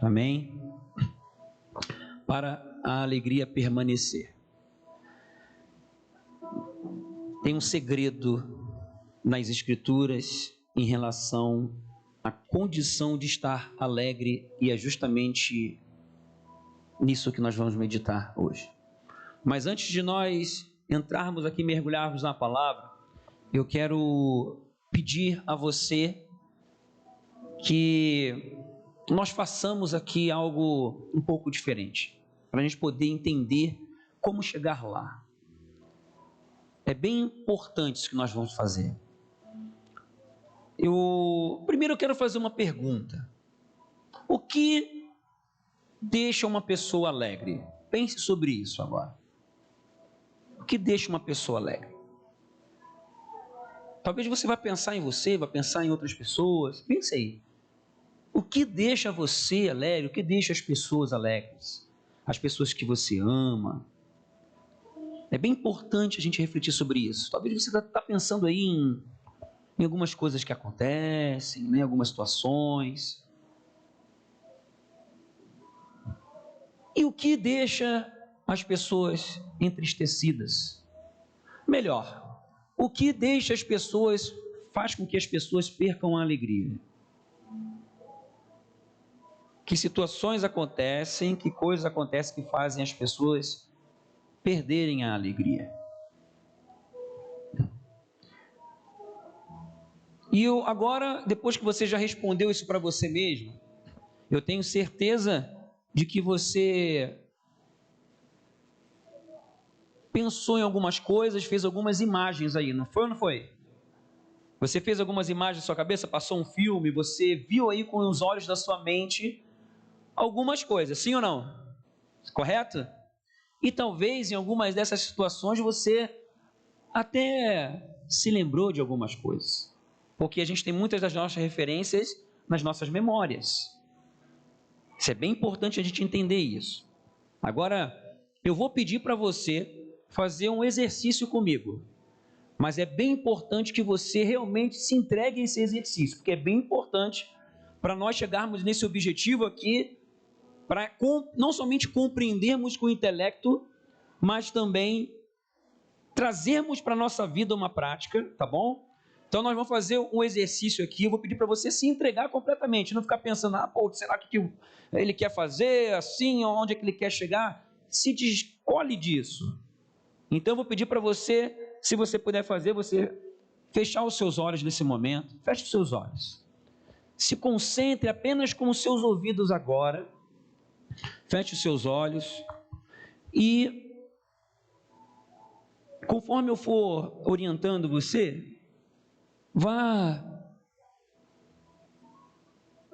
Amém? Para a alegria permanecer. Tem um segredo nas Escrituras em relação à condição de estar alegre, e é justamente nisso que nós vamos meditar hoje. Mas antes de nós entrarmos aqui, mergulharmos na palavra, eu quero pedir a você que nós façamos aqui algo um pouco diferente, para a gente poder entender como chegar lá. É bem importante isso que nós vamos fazer. Primeiro eu quero fazer uma pergunta. O que deixa uma pessoa alegre? Pense sobre isso agora. O que deixa uma pessoa alegre? Talvez você vá pensar em você, vá pensar em outras pessoas. Pense aí. O que deixa você alegre? O que deixa as pessoas alegres? As pessoas que você ama. É bem importante a gente refletir sobre isso. Talvez você está pensando aí em algumas coisas que acontecem, em algumas situações. E o que deixa as pessoas entristecidas? Melhor, o que deixa as pessoas, faz com que as pessoas percam a alegria? Que situações acontecem, que coisas acontecem que fazem as pessoas perderem a alegria? E agora, depois que você já respondeu isso para você mesmo, eu tenho certeza de que você pensou em algumas coisas, fez algumas imagens aí, não foi ou não foi? Você fez algumas imagens na sua cabeça, passou um filme, você viu aí com os olhos da sua mente algumas coisas, sim ou não? Correto? E talvez em algumas dessas situações você até se lembrou de algumas coisas, porque a gente tem muitas das nossas referências nas nossas memórias. Isso é bem importante a gente entender isso. Agora, eu vou pedir para você fazer um exercício comigo, mas é bem importante que você realmente se entregue a esse exercício, porque é bem importante para nós chegarmos nesse objetivo aqui, para não somente compreendermos com o intelecto, mas também trazermos para a nossa vida uma prática, tá bom? Então nós vamos fazer um exercício aqui, eu vou pedir para você se entregar completamente, não ficar pensando, será que ele quer fazer, assim, onde é que ele quer chegar? Se descolhe disso. Então eu vou pedir para você, se você puder fazer, você fechar os seus olhos nesse momento, feche os seus olhos. Se concentre apenas com os seus ouvidos agora, feche os seus olhos e, conforme eu for orientando você, vá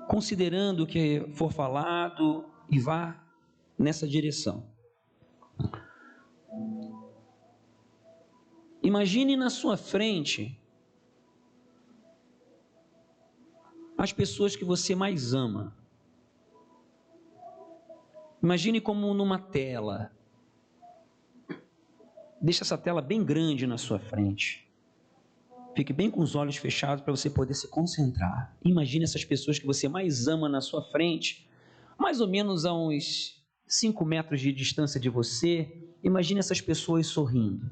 considerando o que for falado e vá nessa direção. Imagine na sua frente as pessoas que você mais ama. Imagine como numa tela. Deixa essa tela bem grande na sua frente. Fique bem com os olhos fechados para você poder se concentrar. Imagine essas pessoas que você mais ama na sua frente, mais ou menos a uns 5 metros de distância de você. Imagine essas pessoas sorrindo.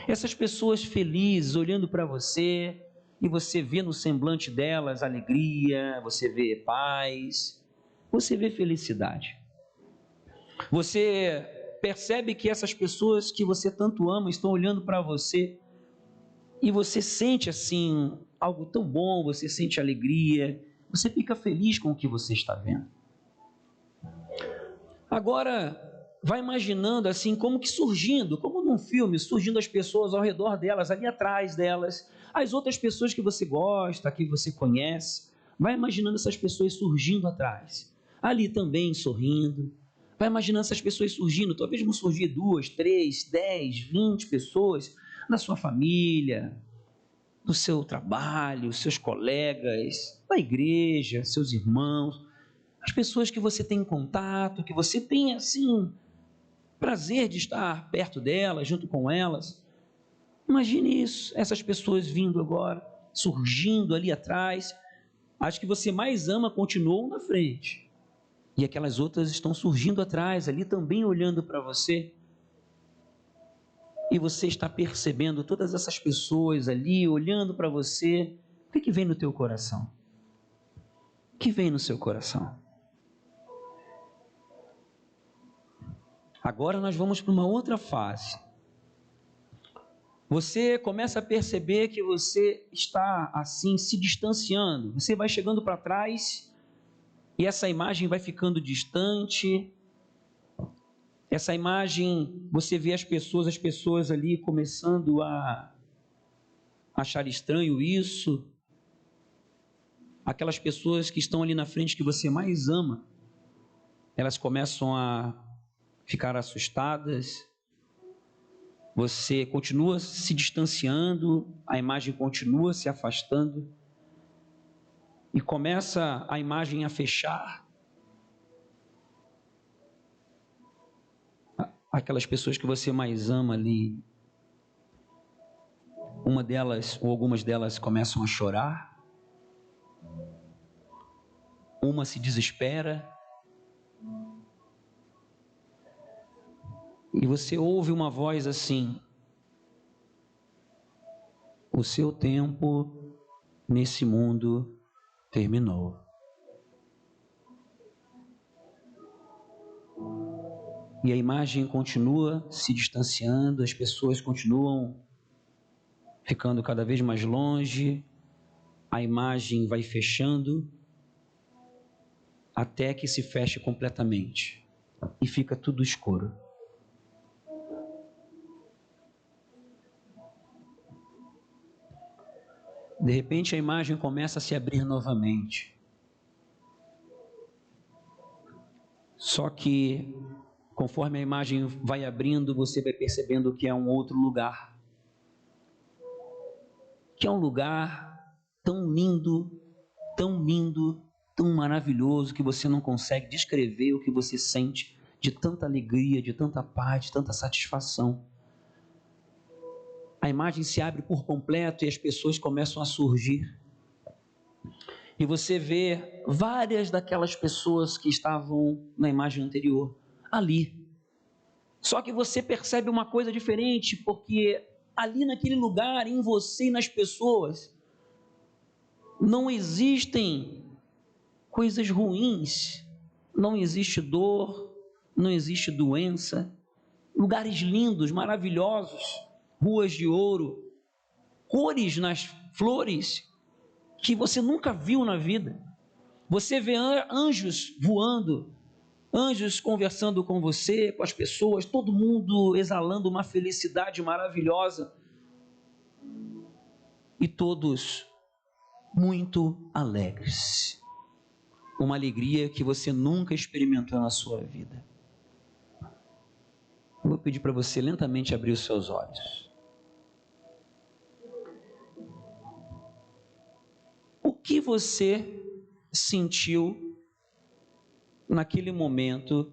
Essas pessoas felizes, olhando para você, e você vê no semblante delas alegria, você vê paz, você vê felicidade. Você percebe que essas pessoas que você tanto ama estão olhando para você, e você sente assim algo tão bom, você sente alegria, você fica feliz com o que você está vendo. Agora, vai imaginando assim como que surgindo, como num filme, surgindo as pessoas ao redor delas, ali atrás delas, as outras pessoas que você gosta, que você conhece. Vai imaginando essas pessoas surgindo atrás, ali também sorrindo. Vai imaginando essas pessoas surgindo, talvez vão surgir 2, 3, 10, 20 pessoas na sua família, no seu trabalho, seus colegas, na igreja, seus irmãos, as pessoas que você tem contato, que você tem assim prazer de estar perto delas, junto com elas. Imagine isso, essas pessoas vindo agora, surgindo ali atrás. As que você mais ama continuam na frente. E aquelas outras estão surgindo atrás, ali também olhando para você. E você está percebendo todas essas pessoas ali olhando para você. O que vem no teu coração? O que vem no seu coração? Agora nós vamos para uma outra fase. Você começa a perceber que você está assim se distanciando. Você vai chegando para trás e essa imagem vai ficando distante. Essa imagem, você vê as pessoas ali começando a achar estranho isso. Aquelas pessoas que estão ali na frente que você mais ama, elas começam a ficar assustadas. Você continua se distanciando, a imagem continua se afastando e começa a imagem a fechar. Aquelas pessoas que você mais ama ali, uma delas ou algumas delas começam a chorar, uma se desespera, e você ouve uma voz assim: o seu tempo nesse mundo terminou. E a imagem continua se distanciando, as pessoas continuam ficando cada vez mais longe, a imagem vai fechando, até que se feche completamente e fica tudo escuro. De repente a imagem começa a se abrir novamente. Só que conforme a imagem vai abrindo, você vai percebendo que é um outro lugar. Que é um lugar tão lindo, tão maravilhoso, que você não consegue descrever o que você sente de tanta alegria, de tanta paz, de tanta satisfação. A imagem se abre por completo e as pessoas começam a surgir. E você vê várias daquelas pessoas que estavam na imagem anterior ali. Só que você percebe uma coisa diferente, porque ali naquele lugar, em você e nas pessoas, não existem coisas ruins, não existe dor, não existe doença. Lugares lindos, maravilhosos, ruas de ouro, cores nas flores que você nunca viu na vida. Você vê anjos voando, anjos conversando com você, com as pessoas, todo mundo exalando uma felicidade maravilhosa e todos muito alegres. Uma alegria que você nunca experimentou na sua vida. Eu vou pedir para você lentamente abrir os seus olhos. O que você sentiu naquele momento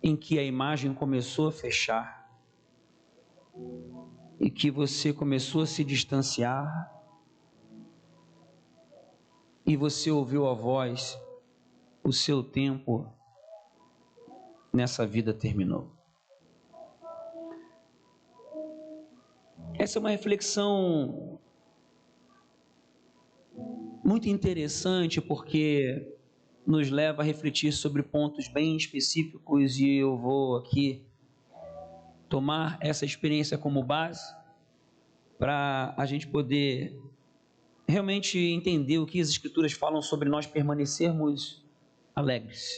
em que a imagem começou a fechar e que você começou a se distanciar e você ouviu a voz: o seu tempo nessa vida terminou? Essa é uma reflexão muito interessante, porque nos leva a refletir sobre pontos bem específicos, e eu vou aqui tomar essa experiência como base para a gente poder realmente entender o que as Escrituras falam sobre nós permanecermos alegres.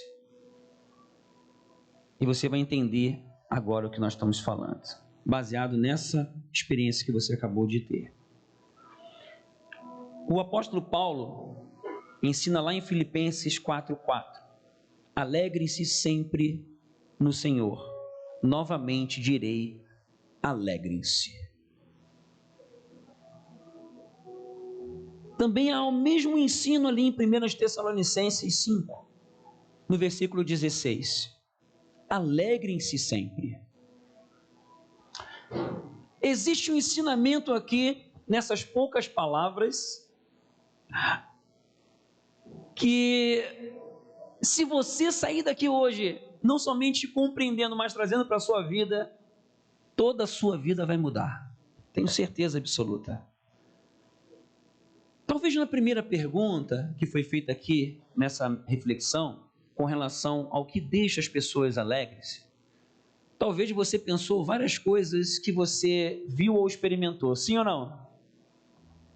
E você vai entender agora o que nós estamos falando, baseado nessa experiência que você acabou de ter. O apóstolo Paulo ensina lá em Filipenses 4:4: alegrem-se sempre no Senhor. Novamente direi, alegrem-se. Também há o mesmo ensino ali em 1 Tessalonicenses 5, no versículo 16. Alegrem-se sempre. Existe um ensinamento aqui, nessas poucas palavras, que se você sair daqui hoje, não somente compreendendo, mas trazendo para a sua vida, toda a sua vida vai mudar. Tenho certeza absoluta. Talvez na primeira pergunta que foi feita aqui, nessa reflexão, com relação ao que deixa as pessoas alegres, talvez você pensou várias coisas que você viu ou experimentou, sim ou não?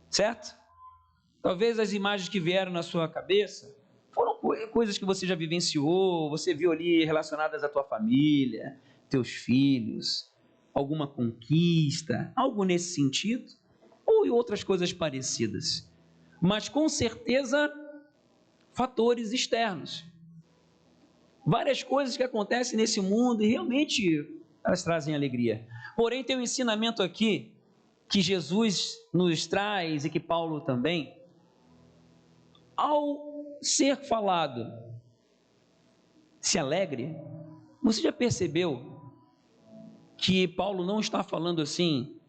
Certo? Talvez as imagens que vieram na sua cabeça foram coisas que você já vivenciou, você viu ali relacionadas à tua família, teus filhos, alguma conquista, algo nesse sentido, ou outras coisas parecidas. Mas com certeza, fatores externos. Várias coisas que acontecem nesse mundo e realmente elas trazem alegria. Porém, tem um ensinamento aqui que Jesus nos traz e que Paulo também. Ao ser falado, se alegre, você já percebeu que Paulo não está falando assim,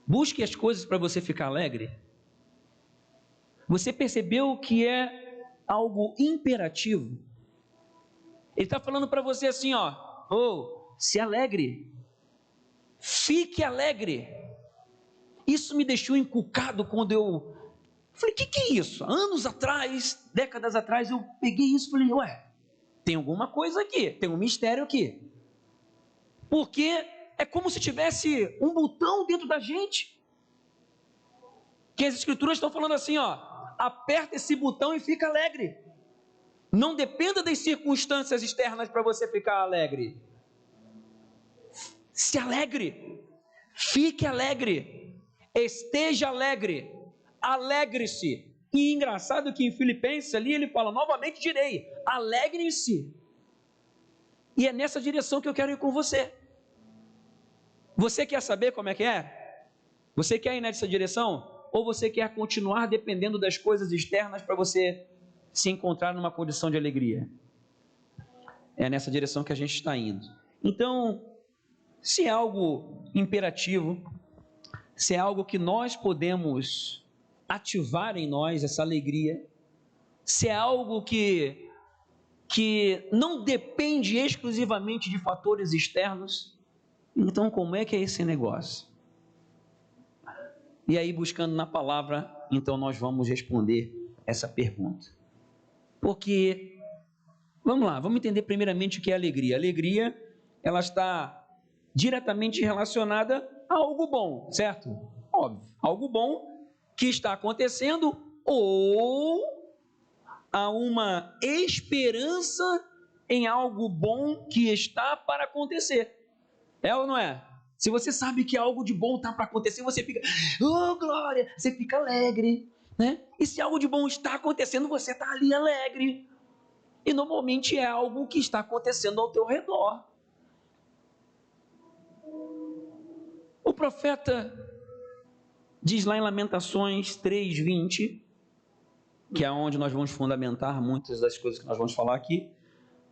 busque as coisas para você ficar alegre? Você percebeu que é algo imperativo? Ele está falando para você assim, se alegre, fique alegre. Isso me deixou encucado quando eu falei, o que é isso? Anos atrás, décadas atrás, eu peguei isso e falei, tem alguma coisa aqui, tem um mistério aqui. Porque é como se tivesse um botão dentro da gente, que as escrituras estão falando assim, aperta esse botão e fica alegre. Não dependa das circunstâncias externas para você ficar alegre. Se alegre, fique alegre, esteja alegre, alegre-se. E engraçado que em Filipenses ali ele fala, novamente direi, alegrem-se. E é nessa direção que eu quero ir com você. Você quer saber como é que é? Você quer ir nessa direção? Ou você quer continuar dependendo das coisas externas para você se encontrar numa condição de alegria? É nessa direção que a gente está indo. Então, se é algo imperativo, se é algo que nós podemos ativar em nós, essa alegria, se é algo que não depende exclusivamente de fatores externos, então como é que é esse negócio? E aí, buscando na palavra, então nós vamos responder essa pergunta. Porque, vamos lá, vamos entender primeiramente o que é alegria. Alegria, ela está diretamente relacionada a algo bom, certo? Óbvio, algo bom que está acontecendo ou a uma esperança em algo bom que está para acontecer. É ou não é? Se você sabe que algo de bom está para acontecer, você fica, glória, você fica alegre, né? E se algo de bom está acontecendo, você está ali alegre. E normalmente é algo que está acontecendo ao teu redor. O profeta diz lá em Lamentações 3:20, que é onde nós vamos fundamentar muitas das coisas que nós vamos falar aqui.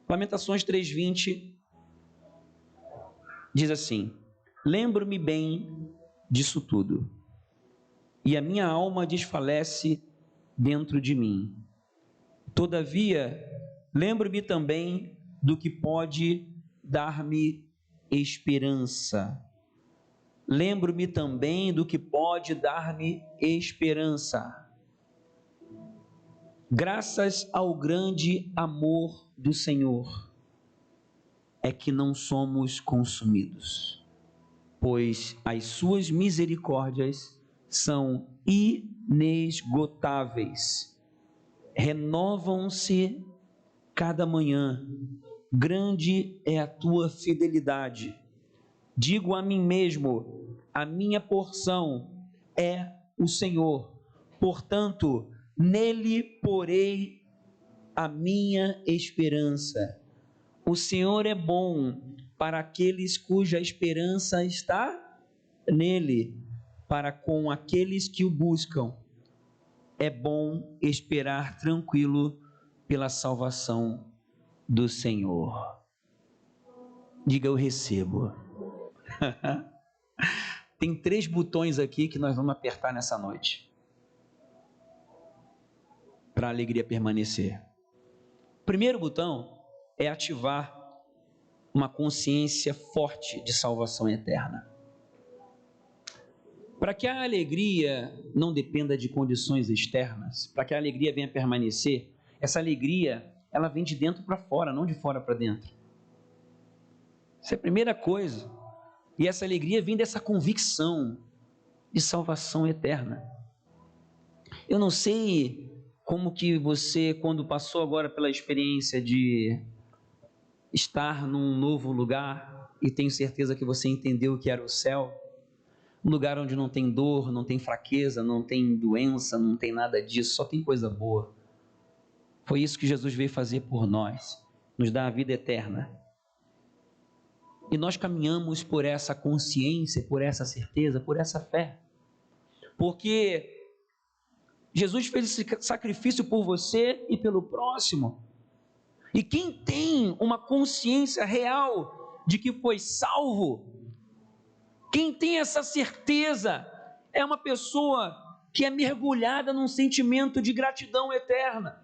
Lamentações 3:20 diz assim: lembro-me bem disso tudo, e a minha alma desfalece dentro de mim. Todavia, lembro-me também do que pode dar-me esperança. Lembro-me também do que pode dar-me esperança. Graças ao grande amor do Senhor, é que não somos consumidos, pois as suas misericórdias são inesgotáveis, renovam-se cada manhã, grande é a tua fidelidade. Digo a mim mesmo, a minha porção é o Senhor, portanto, nele porei a minha esperança. O Senhor é bom para aqueles cuja esperança está nele, para com aqueles que o buscam. É bom esperar tranquilo pela salvação do Senhor. Diga, eu recebo. Tem 3 botões aqui que nós vamos apertar nessa noite. para a alegria permanecer. O primeiro botão é ativar uma consciência forte de salvação eterna. Para que a alegria não dependa de condições externas, para que a alegria venha permanecer, essa alegria, ela vem de dentro para fora, não de fora para dentro. Essa é a primeira coisa. E essa alegria vem dessa convicção de salvação eterna. Eu não sei como que você, quando passou agora pela experiência de estar num novo lugar, e tenho certeza que você entendeu o que era o céu, um lugar onde não tem dor, não tem fraqueza, não tem doença, não tem nada disso, só tem coisa boa. Foi isso que Jesus veio fazer por nós, nos dar a vida eterna. E nós caminhamos por essa consciência, por essa certeza, por essa fé. Porque Jesus fez esse sacrifício por você e pelo próximo. E quem tem uma consciência real de que foi salvo, quem tem essa certeza, é uma pessoa que é mergulhada num sentimento de gratidão eterna.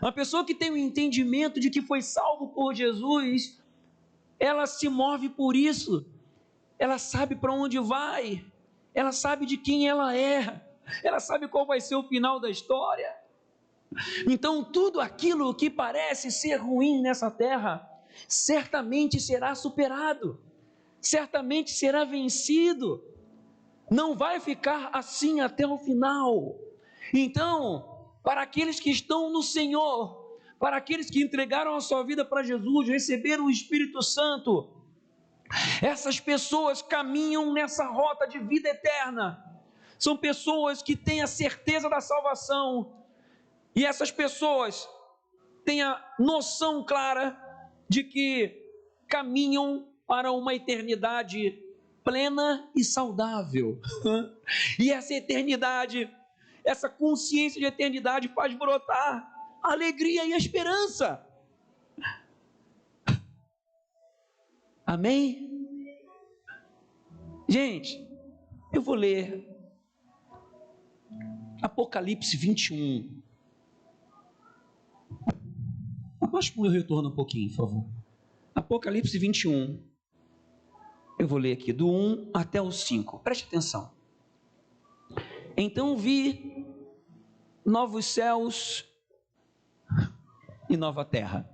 Uma pessoa que tem o entendimento de que foi salvo por Jesus, ela se move por isso, ela sabe para onde vai, ela sabe de quem ela é, ela sabe qual vai ser o final da história. Então tudo aquilo que parece ser ruim nessa terra, certamente será superado, certamente será vencido, não vai ficar assim até o final. Então, para aqueles que estão no Senhor, para aqueles que entregaram a sua vida para Jesus, receberam o Espírito Santo, essas pessoas caminham nessa rota de vida eterna, são pessoas que têm a certeza da salvação, e essas pessoas têm a noção clara de que caminham para uma eternidade plena e saudável. E essa eternidade, essa consciência de eternidade faz brotar a alegria e a esperança. Amém? Gente, eu vou ler Apocalipse 21. Abaixa o meu retorno um pouquinho, por favor. Apocalipse 21. Eu vou ler aqui do 1 até o 5. Preste atenção. Então vi novos céus e nova terra.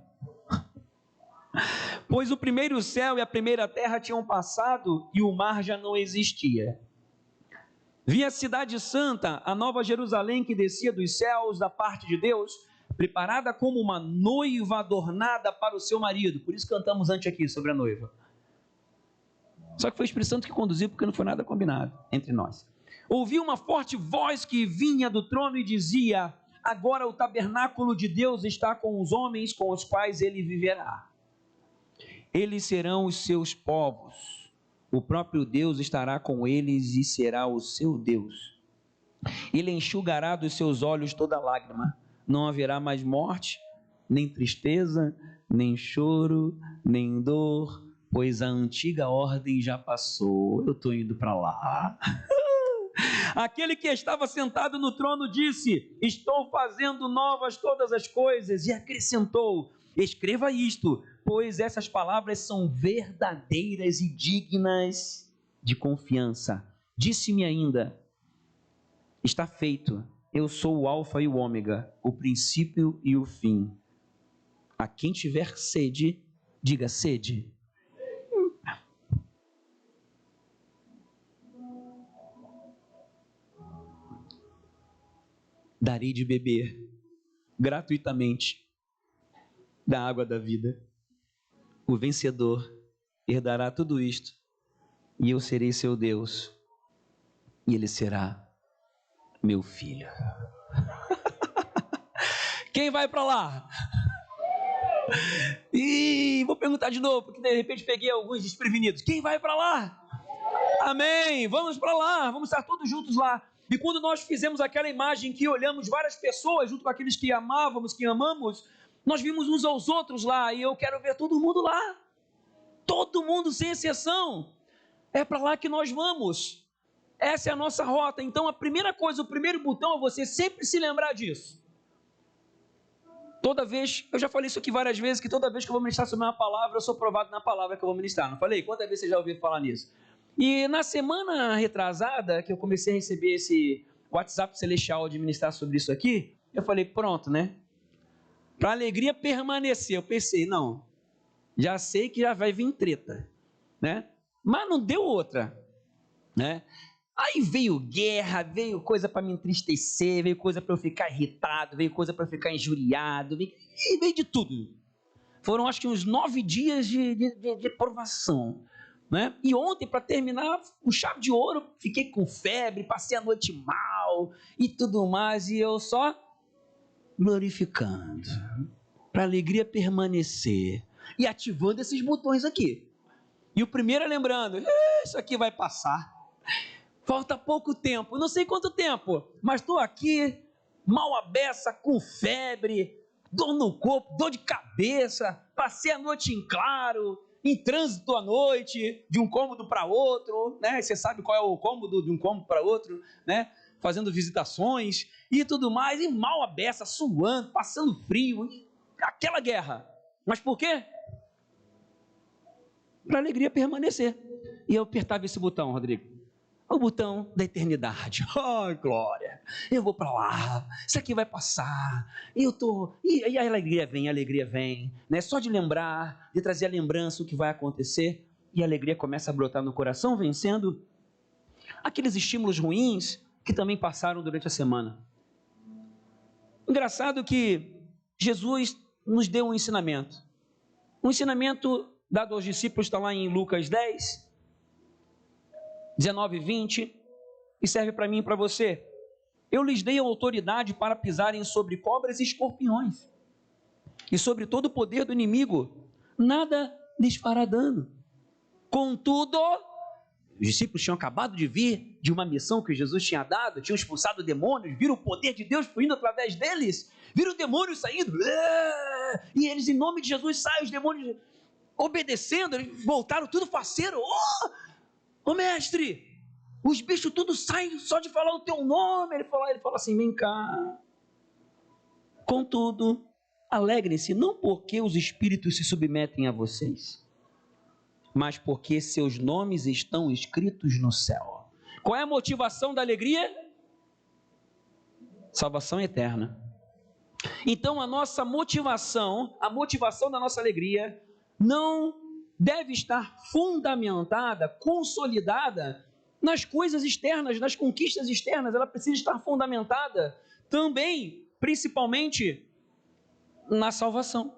Pois o primeiro céu e a primeira terra tinham passado e o mar já não existia. Vi a cidade santa, a nova Jerusalém, que descia dos céus da parte de Deus, preparada como uma noiva adornada para o seu marido. Por isso cantamos antes aqui sobre a noiva. Só que foi o Espírito Santo que conduziu, porque não foi nada combinado entre nós. Ouvi uma forte voz que vinha do trono e dizia: agora o tabernáculo de Deus está com os homens com os quais ele viverá. Eles serão os seus povos. O próprio Deus estará com eles e será o seu Deus. Ele enxugará dos seus olhos toda lágrima. Não haverá mais morte, nem tristeza, nem choro, nem dor, pois a antiga ordem já passou. Eu estou indo para lá. Aquele que estava sentado no trono disse: estou fazendo novas todas as coisas, e acrescentou: escreva isto, pois essas palavras são verdadeiras e dignas de confiança. Disse-me ainda: está feito, eu sou o alfa e o ômega, o princípio e o fim. A quem tiver sede, diga sede. Darei de beber gratuitamente da água da vida. O vencedor herdará tudo isto, e eu serei seu Deus, e ele será meu filho. Quem vai para lá? E vou perguntar de novo, porque de repente peguei alguns desprevenidos. Quem vai para lá? Amém, vamos para lá, vamos estar todos juntos lá. E quando nós fizemos aquela imagem que olhamos várias pessoas junto com aqueles que amávamos, que amamos, nós vimos uns aos outros lá, e eu quero ver todo mundo lá, todo mundo sem exceção. É para lá que nós vamos, essa é a nossa rota. Então a primeira coisa, o primeiro botão é você sempre se lembrar disso. Toda vez, eu já falei isso aqui várias vezes, que toda vez que eu vou ministrar sobre uma palavra, eu sou provado na palavra que eu vou ministrar. Não falei? Quantas vezes você já ouviu falar nisso? E na semana retrasada, que eu comecei a receber esse WhatsApp celestial de ministrar sobre isso aqui, eu falei, pronto, né? Para a alegria permanecer. Eu pensei, não, já sei que já vai vir treta, né? Mas não deu outra, né? Aí veio guerra, veio coisa para me entristecer, veio coisa para eu ficar irritado, veio coisa para eu ficar injuriado, veio de tudo. Foram acho que uns 9 dias de provação, né? E ontem, para terminar, com chave de ouro, fiquei com febre, passei a noite mal e tudo mais, e eu só glorificando, para a alegria permanecer, e ativando esses botões aqui. E o primeiro é lembrando, isso aqui vai passar. Falta pouco tempo, não sei quanto tempo, mas estou aqui, mal à beça, com febre, dor no corpo, dor de cabeça, passei a noite em claro, em trânsito à noite, de um cômodo para outro, né? Você sabe qual é o cômodo de um cômodo para outro, né? Fazendo visitações e tudo mais, e mal à beça, suando, passando frio, aquela guerra. Mas por quê? Para a alegria permanecer. E eu apertava esse botão, Rodrigo. O botão da eternidade. Ai, glória, eu vou para lá, isso aqui vai passar, e a alegria vem, né? Só de lembrar, de trazer a lembrança o que vai acontecer, e a alegria começa a brotar no coração, vencendo aqueles estímulos ruins que também passaram durante a semana. Engraçado que Jesus nos deu um ensinamento dado aos discípulos, está lá em Lucas 10, 19 e 20, e serve para mim e para você. Eu lhes dei autoridade para pisarem sobre cobras e escorpiões, e sobre todo o poder do inimigo, nada lhes fará dano. Contudo, os discípulos tinham acabado de vir de uma missão que Jesus tinha dado, tinham expulsado demônios, viram o poder de Deus fluindo através deles, viram demônios saindo, e eles, em nome de Jesus, saem os demônios obedecendo, eles voltaram tudo faceiro. Ô mestre, os bichos tudo saem só de falar o teu nome. Ele fala assim, vem cá. Contudo, alegrem-se, não porque os espíritos se submetem a vocês, mas porque seus nomes estão escritos no céu. Qual é a motivação da alegria? Salvação eterna. Então a nossa motivação, a motivação da nossa alegria, não deve estar fundamentada, consolidada nas coisas externas, nas conquistas externas. Ela precisa estar fundamentada também, principalmente, na salvação,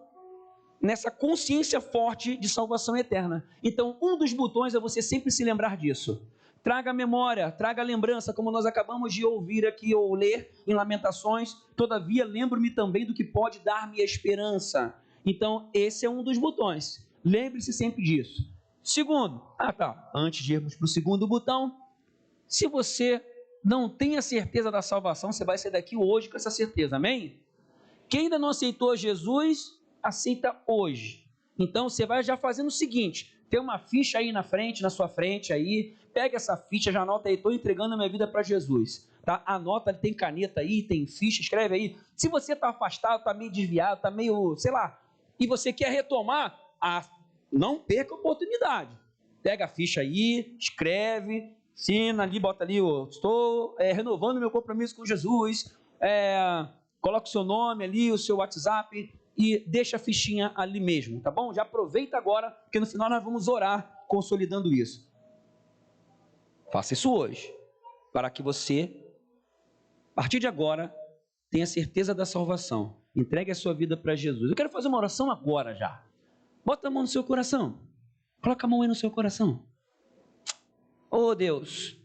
nessa consciência forte de salvação eterna. Então, um dos botões é você sempre se lembrar disso. Traga a memória, traga a lembrança, como nós acabamos de ouvir aqui ou ler em Lamentações. Todavia, lembro-me também do que pode dar-me a esperança. Então, esse é um dos botões. Lembre-se sempre disso. Segundo, antes de irmos para o segundo botão, se você não tem a certeza da salvação, você vai sair daqui hoje com essa certeza, amém? Quem ainda não aceitou Jesus, aceita hoje. Então, você vai já fazendo o seguinte, tem uma ficha aí na frente, na sua frente aí, pega essa ficha, já anota aí, estou entregando a minha vida para Jesus, tá? Anota, tem caneta aí, tem ficha, escreve aí. Se você está afastado, está meio desviado, está meio, sei lá, e você quer retomar, não perca a oportunidade. Pega a ficha aí, escreve, assina ali, bota ali, estou renovando meu compromisso com Jesus, coloca o seu nome ali, o seu WhatsApp e deixa a fichinha ali mesmo, tá bom? Já aproveita agora, porque no final nós vamos orar consolidando isso. Faça isso hoje, para que você, a partir de agora, tenha certeza da salvação. Entregue a sua vida para Jesus. Eu quero fazer uma oração agora já. Bota a mão no seu coração. Coloca a mão aí no seu coração. Oh Deus,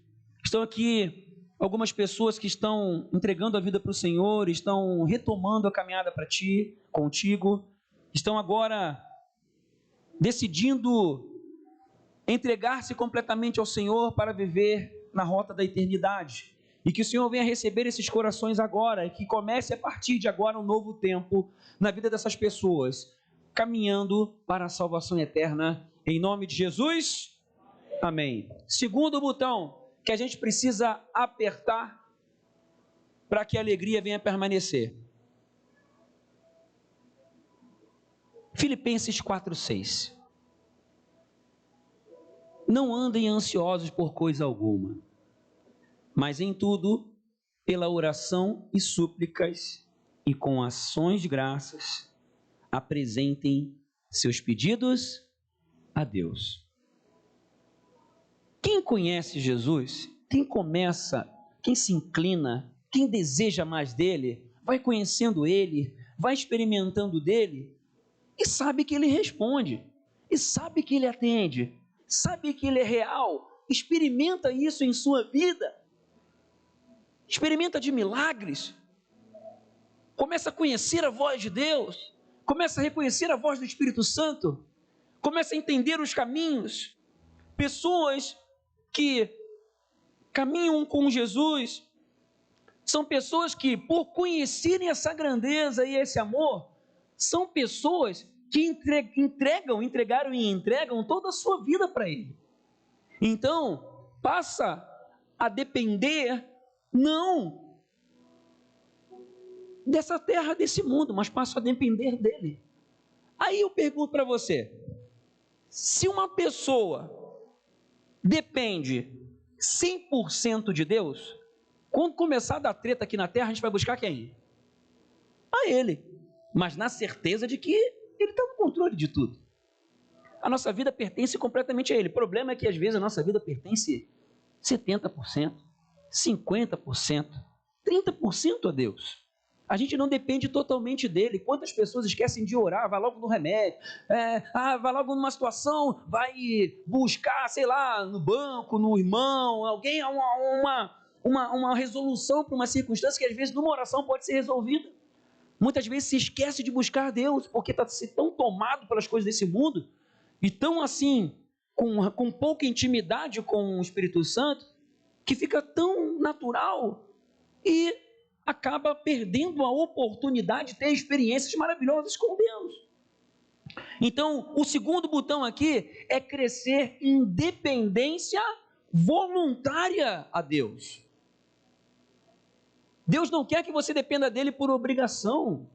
estão aqui algumas pessoas que estão entregando a vida para o Senhor, estão retomando a caminhada para Ti, contigo, estão agora decidindo entregar-se completamente ao Senhor para viver na rota da eternidade. E que o Senhor venha receber esses corações agora, e que comece a partir de agora um novo tempo na vida dessas pessoas, caminhando para a salvação eterna, em nome de Jesus, amém. Segundo botão que a gente precisa apertar para que a alegria venha permanecer. Filipenses 4:6. Não andem ansiosos por coisa alguma, mas em tudo, pela oração e súplicas e com ações de graças, apresentem seus pedidos a Deus. Quem conhece Jesus, quem se inclina, quem deseja mais dele, vai conhecendo ele, vai experimentando dele e sabe que ele responde, e sabe que ele atende, sabe que ele é real, experimenta isso em sua vida, experimenta de milagres, começa a conhecer a voz de Deus, começa a reconhecer a voz do Espírito Santo, começa a entender os caminhos. Pessoas que caminham com Jesus são pessoas que, por conhecerem essa grandeza e esse amor, são pessoas que entregaram e entregam toda a sua vida para Ele. Então, passa a depender, não dessa terra, desse mundo, mas passa a depender dEle. Aí eu pergunto para você, se uma pessoa depende 100% de Deus, quando começar a dar treta aqui na terra, a gente vai buscar quem? A Ele, mas na certeza de que Ele está no controle de tudo. A nossa vida pertence completamente a Ele. O problema é que às vezes a nossa vida pertence 70%, 50%, 30% a Deus. A gente não depende totalmente dele. Quantas pessoas esquecem de orar, vai logo no remédio, vai logo numa situação, vai buscar, sei lá, no banco, no irmão, alguém, uma resolução para uma circunstância que às vezes numa oração pode ser resolvida. Muitas vezes se esquece de buscar Deus, porque está tão tomado pelas coisas desse mundo, e tão assim, com pouca intimidade com o Espírito Santo, que fica tão natural e acaba perdendo a oportunidade de ter experiências maravilhosas com Deus. Então, o segundo botão aqui é crescer em dependência voluntária a Deus. Deus não quer que você dependa dele por obrigação.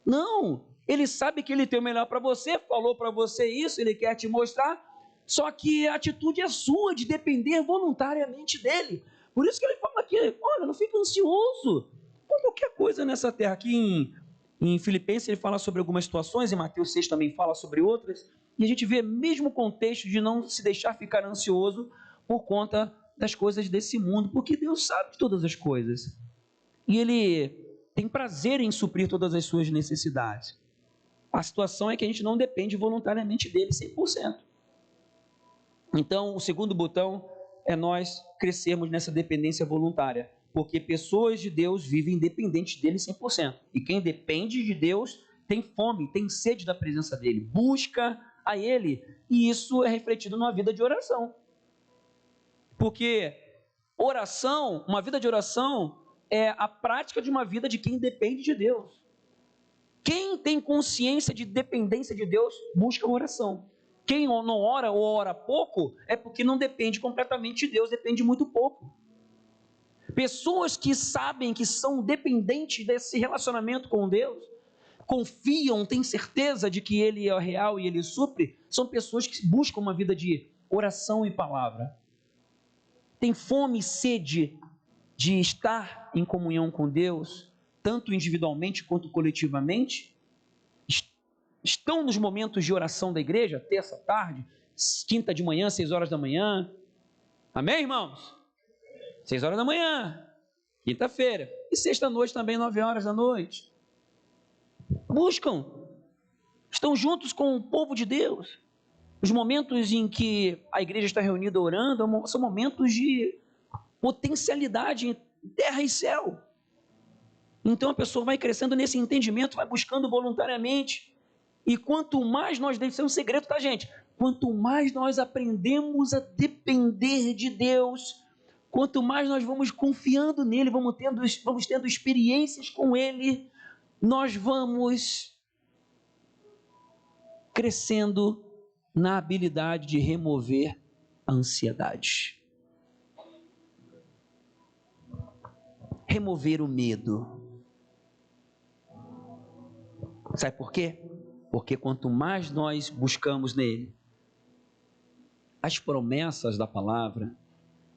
Não, ele sabe que ele tem o melhor para você, falou para você isso, ele quer te mostrar, só que a atitude é sua de depender voluntariamente dele. Por isso que ele fala aqui, olha, não fique ansioso com qualquer coisa nessa terra. Aqui em Filipenses ele fala sobre algumas situações, em Mateus 6 também fala sobre outras, e a gente vê mesmo o contexto de não se deixar ficar ansioso por conta das coisas desse mundo, porque Deus sabe de todas as coisas, e Ele tem prazer em suprir todas as suas necessidades. A situação é que a gente não depende voluntariamente dele 100%. Então, o segundo botão é nós crescermos nessa dependência voluntária, porque pessoas de Deus vivem independentes dele 100%. E quem depende de Deus tem fome, tem sede da presença dele, busca a ele, e isso é refletido numa vida de oração. Porque oração, uma vida de oração, é a prática de uma vida de quem depende de Deus. Quem tem consciência de dependência de Deus, busca a oração. Quem não ora ou ora pouco, é porque não depende completamente de Deus, depende muito pouco. Pessoas que sabem que são dependentes desse relacionamento com Deus, confiam, têm certeza de que Ele é real e Ele supre, são pessoas que buscam uma vida de oração e palavra. Tem fome e sede de estar em comunhão com Deus, tanto individualmente quanto coletivamente. Estão nos momentos de oração da igreja, terça tarde, quinta de manhã, 6 horas da manhã. Amém, irmãos? 6 horas da manhã, quinta-feira. E sexta-noite também, 9 horas da noite. Buscam, estão juntos com o povo de Deus. Os momentos em que a igreja está reunida orando são momentos de potencialidade em terra e céu. Então a pessoa vai crescendo nesse entendimento, vai buscando voluntariamente. E quanto mais nós, isso é um segredo, tá, gente? Quanto mais nós aprendemos a depender de Deus, quanto mais nós vamos confiando nele, vamos tendo experiências com ele, nós vamos crescendo na habilidade de remover a ansiedade. Remover o medo. Sabe por quê? Porque quanto mais nós buscamos nele, as promessas da palavra,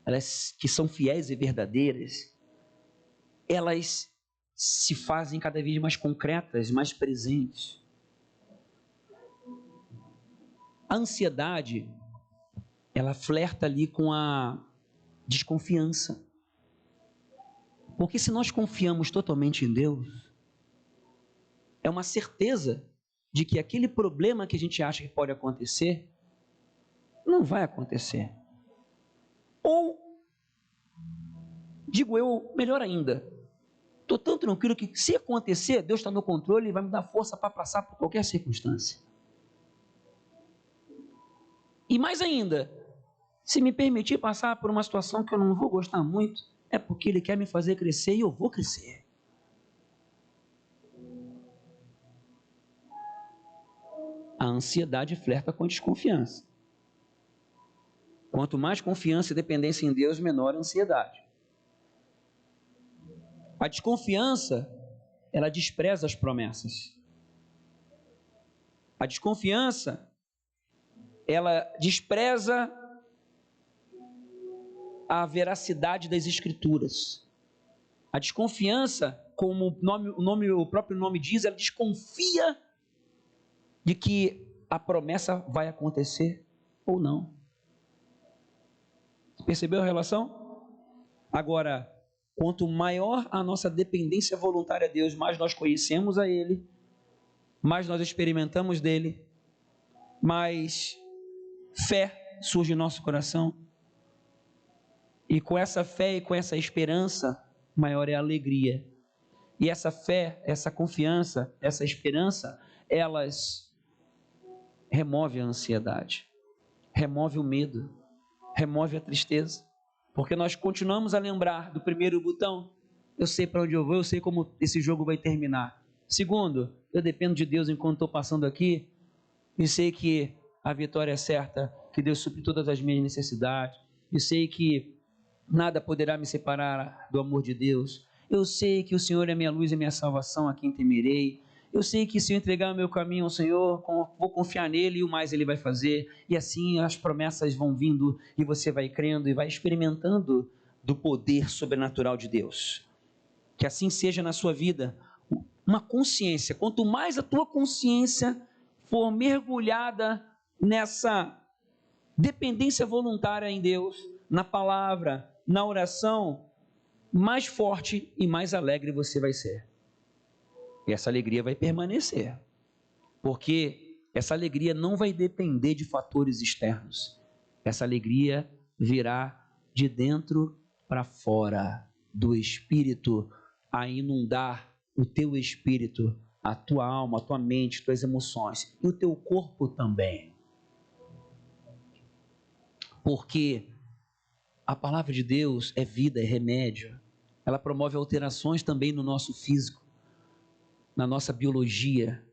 elas que são fiéis e verdadeiras, elas se fazem cada vez mais concretas, mais presentes. A ansiedade, ela flerta ali com a desconfiança. Porque se nós confiamos totalmente em Deus, é uma certeza de que aquele problema que a gente acha que pode acontecer, não vai acontecer. Ou, digo eu, melhor ainda, estou tão tranquilo que se acontecer, Deus está no controle e vai me dar força para passar por qualquer circunstância. E mais ainda, se me permitir passar por uma situação que eu não vou gostar muito, é porque Ele quer me fazer crescer e eu vou crescer. A ansiedade flerta com a desconfiança. Quanto mais confiança e dependência em Deus, menor a ansiedade. A desconfiança, ela despreza as promessas. A desconfiança, ela despreza a veracidade das Escrituras. A desconfiança, como o próprio nome diz, ela desconfia de que a promessa vai acontecer ou não. Percebeu a relação? Agora, quanto maior a nossa dependência voluntária a Deus, mais nós conhecemos a Ele, mais nós experimentamos dEle, mais fé surge em nosso coração. E com essa fé e com essa esperança, maior é a alegria. E essa fé, essa confiança, essa esperança, elas removem a ansiedade, removem o medo, remove a tristeza, porque nós continuamos a lembrar do primeiro botão, eu sei para onde eu vou, eu sei como esse jogo vai terminar. Segundo, eu dependo de Deus enquanto estou passando aqui, e sei que a vitória é certa, que Deus supre todas as minhas necessidades, eu sei que nada poderá me separar do amor de Deus, eu sei que o Senhor é minha luz e minha salvação, a quem temerei. Eu sei que se eu entregar o meu caminho ao Senhor, vou confiar nele e o mais ele vai fazer. E assim as promessas vão vindo e você vai crendo e vai experimentando do poder sobrenatural de Deus. Que assim seja na sua vida. Uma consciência, quanto mais a tua consciência for mergulhada nessa dependência voluntária em Deus, na palavra, na oração, mais forte e mais alegre você vai ser. E essa alegria vai permanecer, porque essa alegria não vai depender de fatores externos. Essa alegria virá de dentro para fora, do Espírito, a inundar o teu espírito, a tua alma, a tua mente, as tuas emoções e o teu corpo também. Porque a palavra de Deus é vida, é remédio. Ela promove alterações também no nosso físico, na nossa biologia,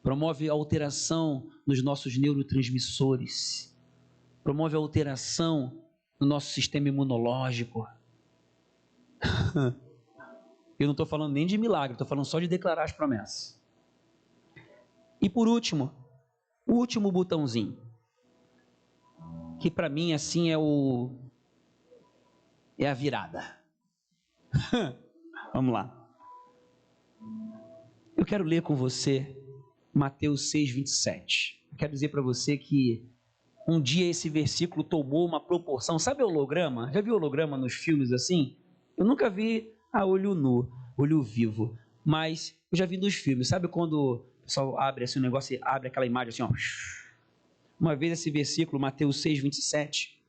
promove alteração nos nossos neurotransmissores, promove alteração no nosso sistema imunológico. Eu não estou falando nem de milagre, estou falando só de declarar as promessas. E por último, o último botãozinho, que para mim assim é a virada. Vamos lá. Eu quero ler com você Mateus 6:27. Quero dizer para você que um dia esse versículo tomou uma proporção. Sabe holograma? Já viu holograma nos filmes assim? Eu nunca vi a olho nu, olho vivo, mas eu já vi nos filmes. Sabe quando o pessoal abre assim um negócio e abre aquela imagem assim, ó. Uma vez esse versículo, Mateus 6:27,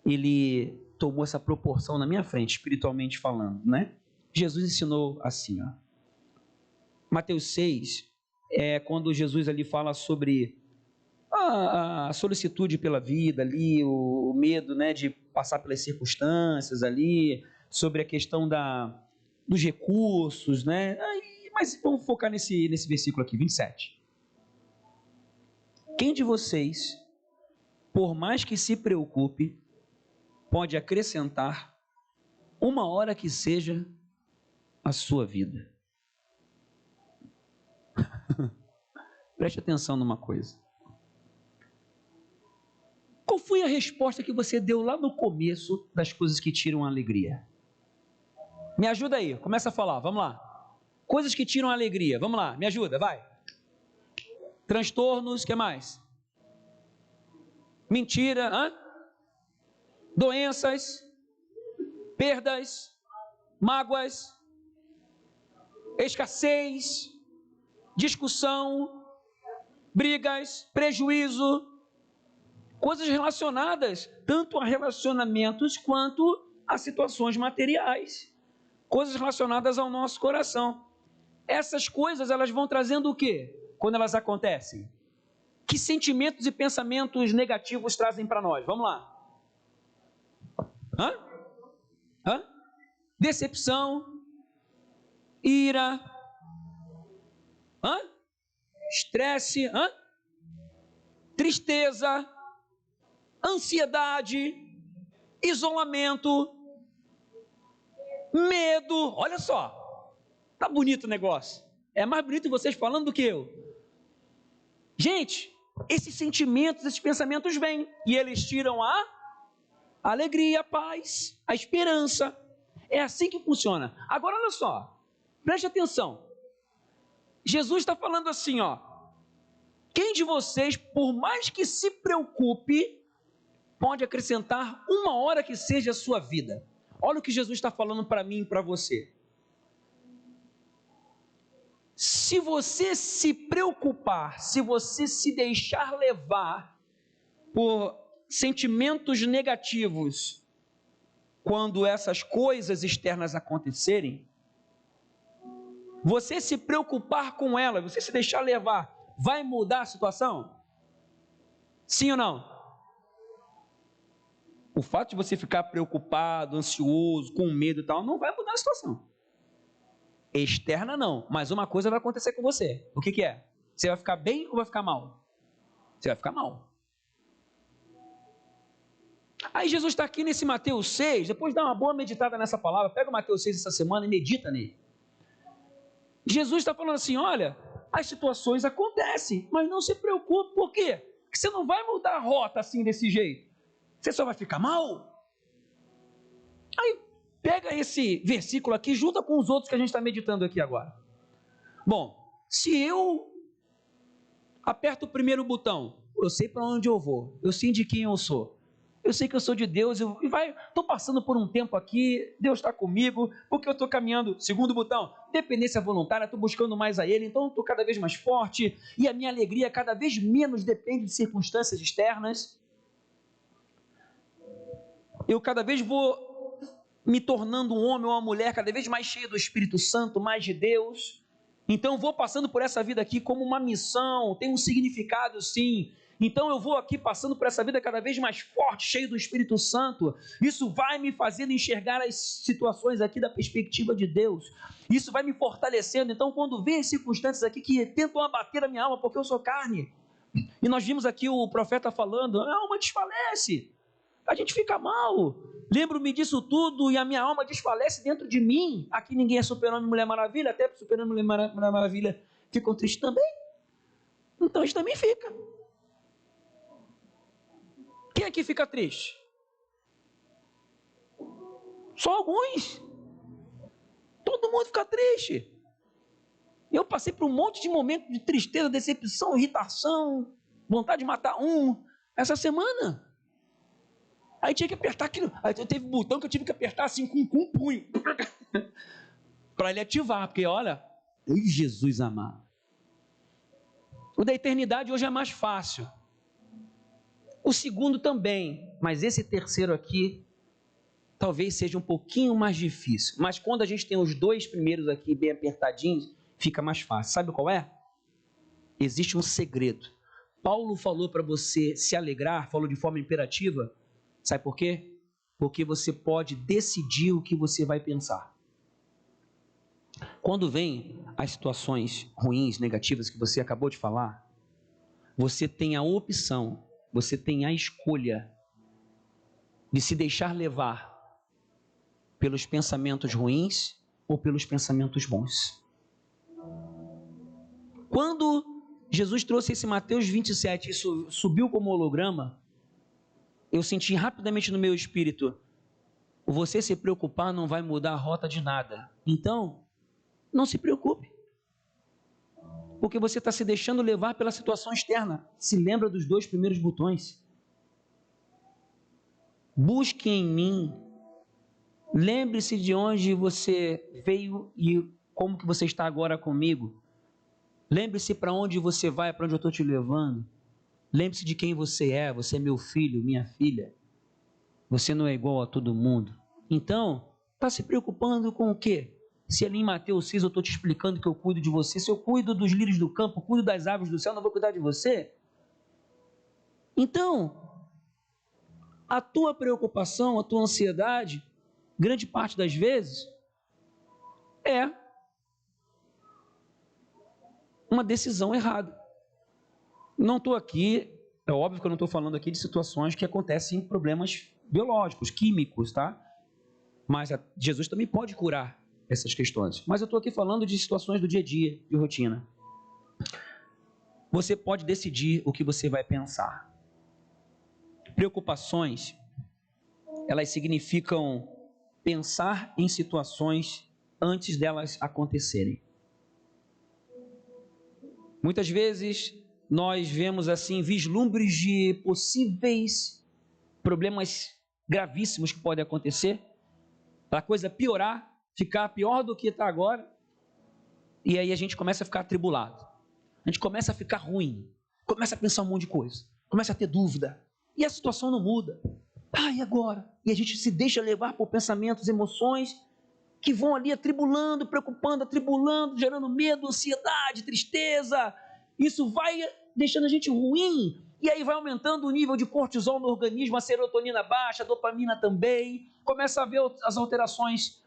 ele tomou essa proporção na minha frente, espiritualmente falando, né? Jesus ensinou assim, ó. Mateus 6 é quando Jesus ali fala sobre a solicitude pela vida ali, o medo, né, de passar pelas circunstâncias ali, sobre a questão dos recursos, né? Mas vamos focar nesse versículo aqui, 27. Quem de vocês, por mais que se preocupe, pode acrescentar uma hora que seja a sua vida? Preste atenção numa coisa. Qual foi a resposta que você deu lá no começo das coisas que tiram a alegria? Me ajuda aí, começa a falar, vamos lá. Coisas que tiram a alegria, vamos lá, me ajuda, vai. Transtornos, o que mais? Mentira, doenças, perdas, mágoas, escassez, discussão, brigas, prejuízo, coisas relacionadas tanto a relacionamentos quanto a situações materiais, coisas relacionadas ao nosso coração. Essas coisas, elas vão trazendo o quê? Quando elas acontecem? Que sentimentos e pensamentos negativos trazem para nós? Vamos lá. Decepção, ira, estresse, tristeza, ansiedade, isolamento, medo. Olha só, tá bonito o negócio. É mais bonito vocês falando do que eu. Gente, esses sentimentos, esses pensamentos vêm e eles tiram a alegria, a paz, a esperança. É assim que funciona. Agora olha só, preste atenção. Jesus está falando assim, quem de vocês, por mais que se preocupe, pode acrescentar uma hora que seja a sua vida? Olha o que Jesus está falando para mim e para você. Se você se preocupar, se você se deixar levar por sentimentos negativos quando essas coisas externas acontecerem, você se preocupar com elas, você se deixar levar, vai mudar a situação? Sim ou não? O fato de você ficar preocupado, ansioso, com medo e tal, não vai mudar a situação. Externa não, mas uma coisa vai acontecer com você. O que é? Você vai ficar bem ou vai ficar mal? Você vai ficar mal. Aí Jesus está aqui nesse Mateus 6, depois dá uma boa meditada nessa palavra, pega o Mateus 6 essa semana e medita nele. Jesus está falando assim, olha, as situações acontecem, mas não se preocupe, por quê? Porque você não vai mudar a rota assim desse jeito. Você só vai ficar mal. Aí pega esse versículo aqui, junta com os outros que a gente está meditando aqui agora. Bom, se eu aperto o primeiro botão, eu sei para onde eu vou, eu sei de quem eu sou. Eu sei que eu sou de Deus, estou passando por um tempo aqui, Deus está comigo, porque eu estou caminhando, segundo botão, dependência voluntária, estou buscando mais a Ele, então estou cada vez mais forte, e a minha alegria cada vez menos depende de circunstâncias externas. Eu cada vez vou me tornando um homem ou uma mulher cada vez mais cheio do Espírito Santo, mais de Deus. Então eu vou passando por essa vida aqui como uma missão, tem um significado sim. Então eu vou aqui passando por essa vida cada vez mais forte, cheio do Espírito Santo. Isso vai me fazendo enxergar as situações aqui da perspectiva de Deus. Isso vai me fortalecendo. Então quando vem as circunstâncias aqui que tentam abater a minha alma, porque eu sou carne. E nós vimos aqui o profeta falando, a alma desfalece. A gente fica mal. Lembro-me disso tudo e a minha alma desfalece dentro de mim. Aqui ninguém é Super-Homem e Mulher Maravilha, até Super-Homem e Mulher Maravilha ficam tristes também. Então a gente também fica. Quem aqui fica triste? Só alguns. Todo mundo fica triste. Eu passei por um monte de momentos de tristeza, decepção, irritação, vontade de matar essa semana. Aí tinha que apertar aquilo. Aí teve um botão que eu tive que apertar assim com um punho. Para ele ativar, porque olha, Jesus amado. O da eternidade hoje é mais fácil. O segundo também, mas esse terceiro aqui talvez seja um pouquinho mais difícil. Mas quando a gente tem os dois primeiros aqui bem apertadinhos, fica mais fácil. Sabe qual é? Existe um segredo. Paulo falou para você se alegrar, falou de forma imperativa. Sabe por quê? Porque você pode decidir o que você vai pensar. Quando vem as situações ruins, negativas que você acabou de falar, você tem a opção, você tem a escolha de se deixar levar pelos pensamentos ruins ou pelos pensamentos bons. Quando Jesus trouxe esse Mateus 27, isso subiu como holograma, eu senti rapidamente no meu espírito, você se preocupar não vai mudar a rota de nada. Então, não se preocupe. Porque você está se deixando levar pela situação externa. Se lembra dos 2 primeiros botões. Busque em mim. Lembre-se de onde você veio e como que você está agora comigo. Lembre-se para onde você vai, para onde eu estou te levando. Lembre-se de quem você é meu filho, minha filha. Você não é igual a todo mundo. Então, está se preocupando com o quê? Se ali em Mateus 6 eu estou te explicando que eu cuido de você, se eu cuido dos lírios do campo, cuido das aves do céu, não vou cuidar de você? Então, a tua preocupação, a tua ansiedade, grande parte das vezes, é uma decisão errada. Não estou aqui, é óbvio que eu não estou falando aqui de situações que acontecem em problemas biológicos, químicos, tá? Mas Jesus também pode curar essas questões. Mas eu estou aqui falando de situações do dia a dia, de rotina. Você pode decidir o que você vai pensar. Preocupações, elas significam pensar em situações antes delas acontecerem. Muitas vezes nós vemos assim vislumbres de possíveis problemas gravíssimos que podem acontecer, para a coisa piorar, ficar pior do que está agora, e aí a gente começa a ficar atribulado, a gente começa a ficar ruim, começa a pensar um monte de coisa, começa a ter dúvida, e a situação não muda. E agora? E a gente se deixa levar por pensamentos, emoções que vão ali atribulando, preocupando, atribulando, gerando medo, ansiedade, tristeza. Isso vai deixando a gente ruim, e aí vai aumentando o nível de cortisol no organismo, a serotonina baixa, a dopamina também, começa a ver as alterações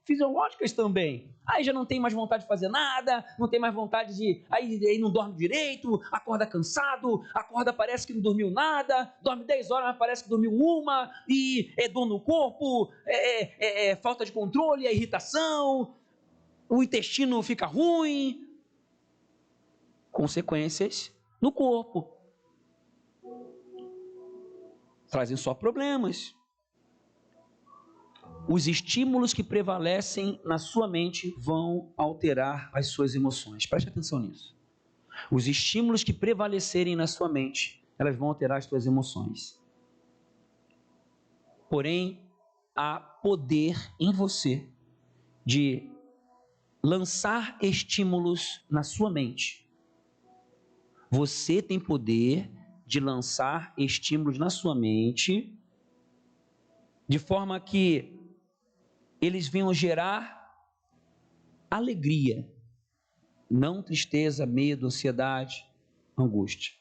fisiológicas também. Aí já não tem mais vontade de fazer nada, não tem mais vontade de... Aí não dorme direito, acorda cansado, acorda parece que não dormiu nada, dorme 10 horas, mas parece que dormiu uma, e é dor no corpo, falta de controle, é irritação, o intestino fica ruim. Consequências no corpo. Trazem só problemas. Os estímulos que prevalecem na sua mente vão alterar as suas emoções. Preste atenção nisso. Os estímulos que prevalecerem na sua mente, elas vão alterar as suas emoções. Porém, há poder em você de lançar estímulos na sua mente. Você tem poder de lançar estímulos na sua mente, de forma que eles venham gerar alegria, não tristeza, medo, ansiedade, angústia.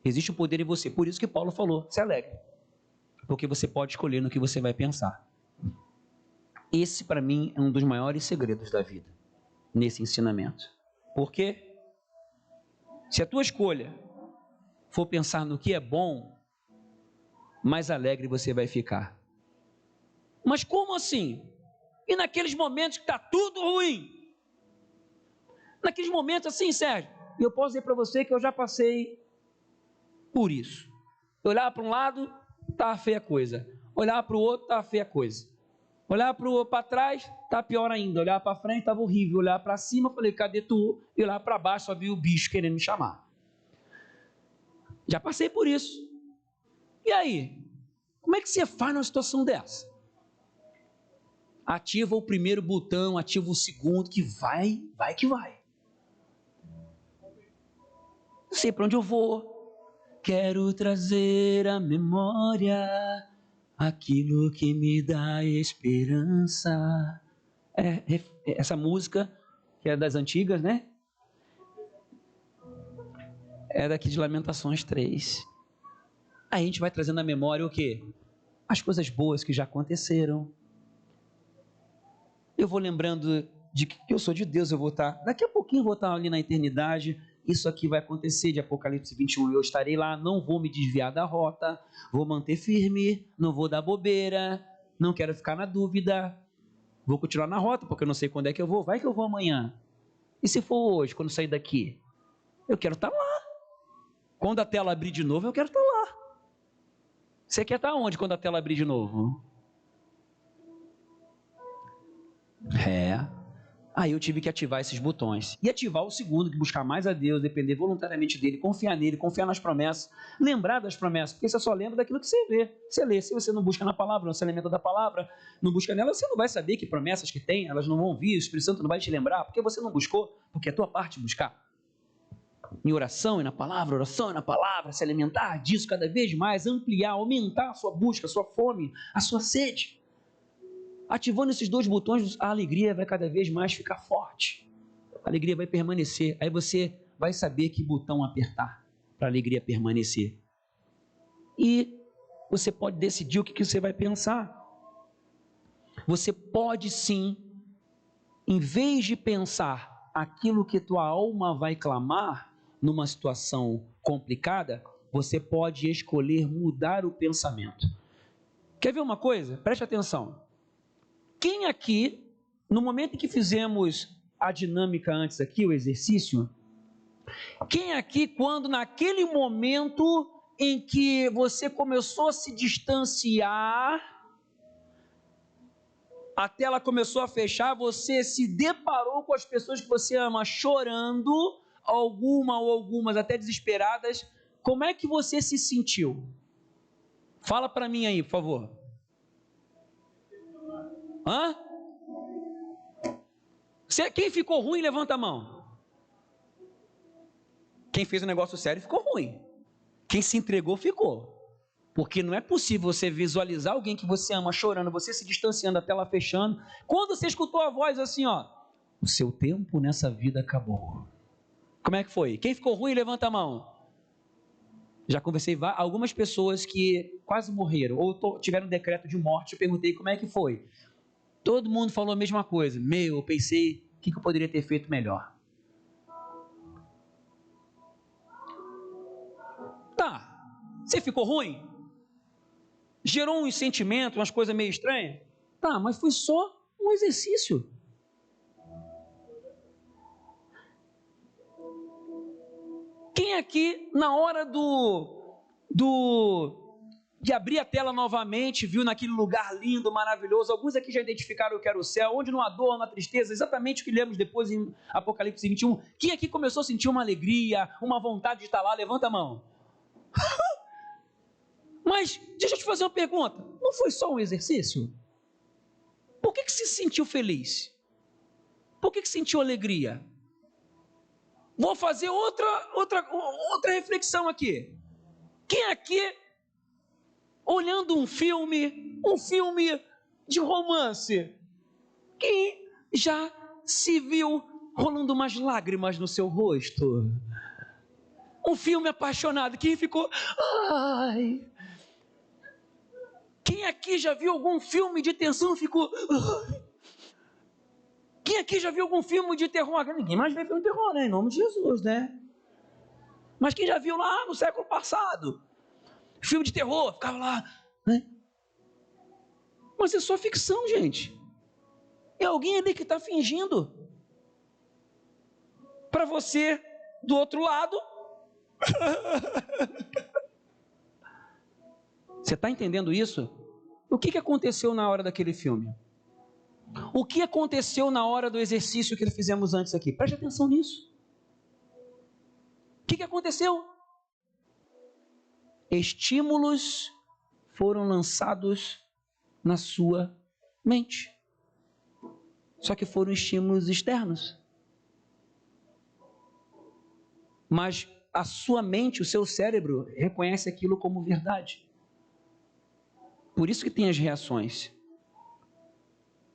Existe o poder em você, por isso que Paulo falou, se alegre, porque você pode escolher no que você vai pensar. Esse, para mim, é um dos maiores segredos da vida, nesse ensinamento. Por quê? Se a tua escolha for pensar no que é bom, mais alegre você vai ficar. Mas como assim? E naqueles momentos que está tudo ruim? Naqueles momentos assim, Sérgio, eu posso dizer para você que eu já passei por isso. Olhar para um lado, está feia a coisa. Olhar para o outro, está feia a coisa. Olhar para trás, está pior ainda. Olhar para frente, estava horrível. Olhar para cima, falei, cadê tu? E olhar para baixo, só vi o bicho querendo me chamar. Já passei por isso. E aí? Como é que você faz numa situação dessa? Ativa o primeiro botão, ativa o segundo, que vai que vai. Não sei para onde eu vou. Quero trazer à memória aquilo que me dá esperança. Essa música, que é das antigas, né? É daqui de Lamentações 3. Aí a gente vai trazendo à memória o quê? As coisas boas que já aconteceram. Eu vou lembrando de que eu sou de Deus, eu vou estar... Daqui a pouquinho eu vou estar ali na eternidade. Isso aqui vai acontecer de Apocalipse 21. Eu estarei lá, não vou me desviar da rota, vou manter firme, não vou dar bobeira, não quero ficar na dúvida. Vou continuar na rota, porque eu não sei quando é que eu vou. Vai que eu vou amanhã. E se for hoje, quando sair daqui? Eu quero estar lá. Quando a tela abrir de novo, eu quero estar lá. Você quer estar onde quando a tela abrir de novo? Aí eu tive que ativar esses botões. E ativar o segundo, que buscar mais a Deus, depender voluntariamente dele, confiar nele, confiar nas promessas, lembrar das promessas, porque você só lembra daquilo que você vê. Você lê, se você não busca na palavra, não se alimenta da palavra, não busca nela, você não vai saber que promessas que tem, elas não vão vir, o Espírito Santo não vai te lembrar, porque você não buscou, porque é a tua parte buscar. Em oração e na palavra, se alimentar disso cada vez mais, ampliar, aumentar a sua busca, a sua fome, a sua sede. Ativando esses dois botões, a alegria vai cada vez mais ficar forte. A alegria vai permanecer. Aí você vai saber que botão apertar para a alegria permanecer. E você pode decidir o que você vai pensar. Você pode sim, em vez de pensar aquilo que tua alma vai clamar numa situação complicada, você pode escolher mudar o pensamento. Quer ver uma coisa? Preste atenção. Quem aqui, no momento em que fizemos a dinâmica antes aqui, o exercício, quem aqui, quando naquele momento em que você começou a se distanciar, a tela começou a fechar, você se deparou com as pessoas que você ama chorando, algumas até desesperadas, como é que você se sentiu? Fala para mim aí, por favor. Quem ficou ruim, levanta a mão. Quem fez um negócio sério ficou ruim. Quem se entregou, ficou. Porque não é possível você visualizar alguém que você ama chorando, você se distanciando, a tela fechando. Quando você escutou a voz assim, o seu tempo nessa vida acabou. Como é que foi? Quem ficou ruim, levanta a mão. Já conversei com algumas pessoas que quase morreram, ou tiveram decreto de morte. Eu perguntei como é que foi. Todo mundo falou a mesma coisa. Eu pensei, o que eu poderia ter feito melhor? Tá, você ficou ruim? Gerou uns sentimentos, umas coisas meio estranhas? Tá, mas foi só um exercício. Quem aqui, na hora de abrir a tela novamente, viu naquele lugar lindo, maravilhoso, alguns aqui já identificaram o que era o céu, onde não há dor, não há tristeza, exatamente o que lemos depois em Apocalipse 21. Quem aqui começou a sentir uma alegria, uma vontade de estar lá? Levanta a mão. Mas, deixa eu te fazer uma pergunta, não foi só um exercício? Por que se sentiu feliz? Por que sentiu alegria? Vou fazer outra reflexão aqui. Quem aqui, olhando um filme de romance, quem já se viu rolando umas lágrimas no seu rosto? Um filme apaixonado, quem ficou, ai... Quem aqui já viu algum filme de tensão e ficou... Quem aqui já viu algum filme de terror? Ninguém mais vê filme de terror, né? Em nome de Jesus, né? Mas quem já viu lá no século passado? Filme de terror, ficava lá, né? Mas é só ficção, gente. É alguém ali que está fingindo. Para você, do outro lado... Você está entendendo isso? O que aconteceu na hora daquele filme? O que aconteceu na hora do exercício que fizemos antes aqui? Preste atenção nisso. O que aconteceu? Estímulos foram lançados na sua mente. Só que foram estímulos externos. Mas a sua mente, o seu cérebro, reconhece aquilo como verdade. Por isso que tem as reações.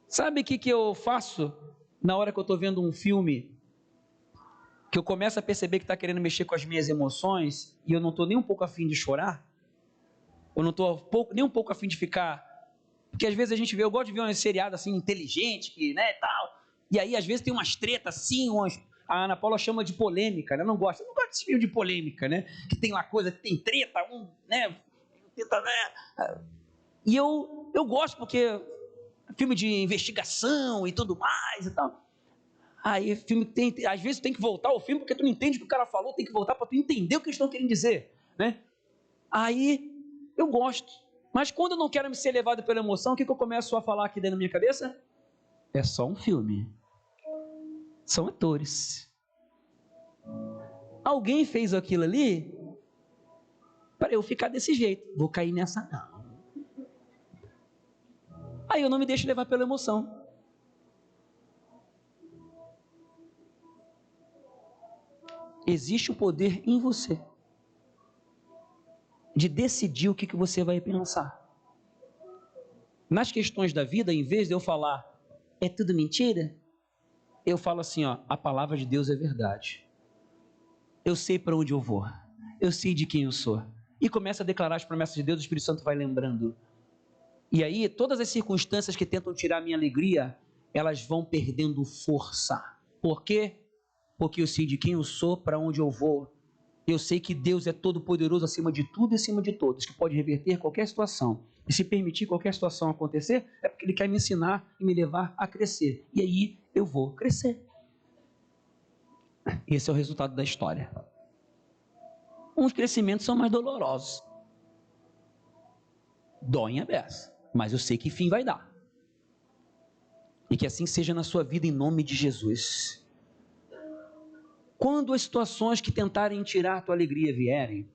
Sabe o que eu faço na hora que eu estou vendo um filme, que eu começo a perceber que está querendo mexer com as minhas emoções, e eu não estou nem um pouco afim de chorar? Eu não estou nem um pouco afim de ficar... Porque às vezes a gente vê, eu gosto de ver um seriado assim, inteligente, que, né, tal, e aí às vezes tem umas tretas assim, a Ana Paula chama de polêmica, né? Eu não gosto desse filme de polêmica, né? Que tem lá coisa, que tem treta, né? E eu gosto porque filme de investigação e tudo mais e tal. Aí o filme às vezes tem que voltar ao filme porque tu não entende o que o cara falou, tem que voltar para tu entender o que eles estão querendo dizer, né? Aí eu gosto. Mas quando eu não quero me ser levado pela emoção, o que eu começo a falar aqui dentro da minha cabeça? É só um filme. São atores. Alguém fez aquilo ali para eu ficar desse jeito. Vou cair nessa não. Aí eu não me deixo levar pela emoção. Existe o poder em você de decidir o que você vai pensar. Nas questões da vida, em vez de eu falar, é tudo mentira? Eu falo assim, ó, a palavra de Deus é verdade. Eu sei para onde eu vou. Eu sei de quem eu sou. E começa a declarar as promessas de Deus, o Espírito Santo vai lembrando. E aí, todas as circunstâncias que tentam tirar a minha alegria, elas vão perdendo força. Por quê? Porque eu sei de quem eu sou, para onde eu vou. Eu sei que Deus é todo poderoso acima de tudo e acima de todos, que pode reverter qualquer situação. E se permitir qualquer situação acontecer, é porque Ele quer me ensinar e me levar a crescer. E aí eu vou crescer. Esse é o resultado da história. Uns crescimentos são mais dolorosos. Doem a beça. Mas eu sei que fim vai dar. E que assim seja na sua vida em nome de Jesus. Quando as situações que tentarem tirar a tua alegria vierem,